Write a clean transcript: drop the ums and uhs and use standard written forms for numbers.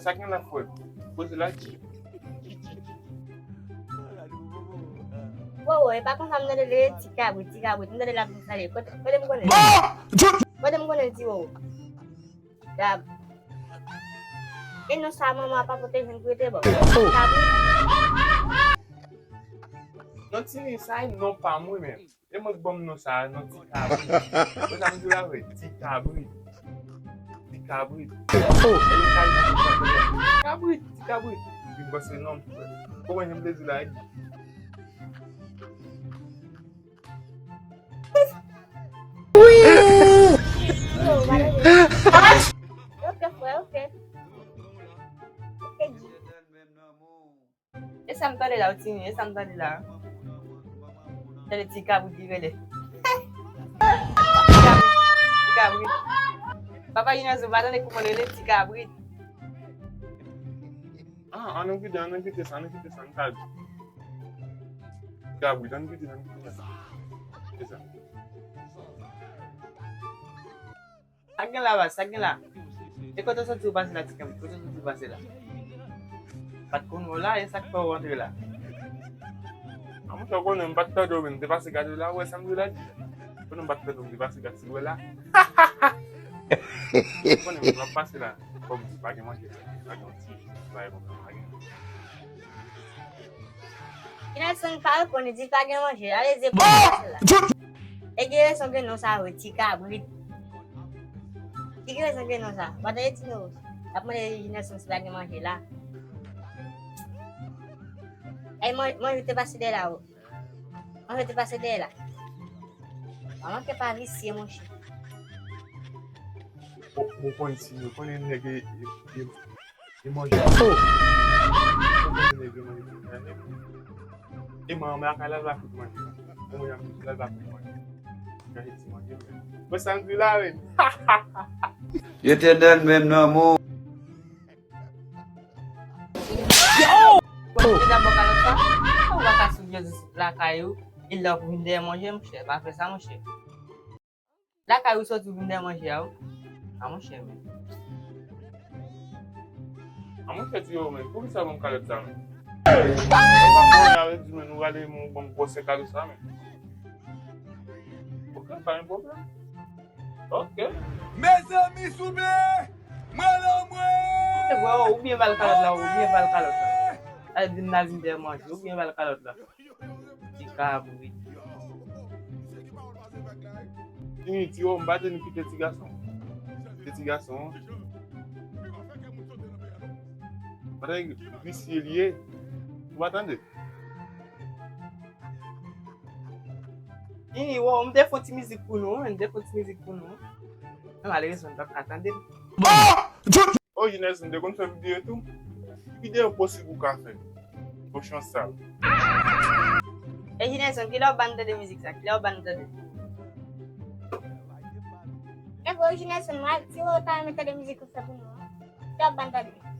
Sakin la foi. Pose la ki. Wowo, e pa kon sa mne de ticabrit, mne de la sale. Kote m konen. Kote m konen ti wowo. Gab. E non sa maman pa pote jen kwete bo. Ticabrit. Non ti ni sa non pa mwen men. E mwen bom non sa non ticabrit. Ou sa mwen la we ticabrit. Ticabrit. Ticabrit. Di bosse non. Como jen blezi la yi. Ok, foi, ok. E sa mtade la ou tini, e sa mtade la. Tade ticabrit di vele. Ticabrit. Papa yun zo batan de kumole le ticabrit. Ah, anon kite san tad. Ticabrit, anon kite. Esa. Sakin la bas, sakin la. E koto so tu basi la ticabrit, koto so tu basi la. Pat kon wala, e sak pa wante la. Amun sa konen batta do men, de pase gade la, we sam do la di. Konen batta do, de pase gade si we la. Konen la pase la, kom di page manje. Page manje. Baye bon page. Ina son pa konen di pa gen manje. Ale ze pou la. E gen son gen non sa we ticabrit. Tigre son gen non sa. Bata e ti nou. Apone ina son si pa gen manje la. E moi te pase de la ou. Moi te pase de la. Maman ke pa visi mon chi. Ou kon si, ou konen nege e manje. E maman a kala la kout manje. Ou yon la la kout manje. Kahe ti manje. We sam do la we. You te den men no mo. Kwa te dam bokalot sa, ou waka sou la kayou, il la pou vinde manje mouche, pa fe sa mouche. La kayou sou tu vinde manje ou, a mouche men. Amun se ti yo men, pou ki sa bon kalot sa men? E pa kon yave di men, nou gade moun bon pose kalot sa men. Ok, pa yon problem. Ok. Mezanmi soube! Ou bien val kalot la, ou bien val kalot la. Ay din na vinde manje, ou bien val kalot la. Ticabrit. Tini ti yo mbate ni ki te ti gason. Te ti gason. Pare visi liye. Ou atande? Ini wo, mde fonti mizik pou nou, Mwen ale son tap atande. O Yines mde kon fè video tou. Video posibou ka fè. Bo chans sa. E jine son, ki la bande de mizik sa, ki la bande de. E bo jine son, si wo ta mette de mizik ou sa pou nou. Te banda de.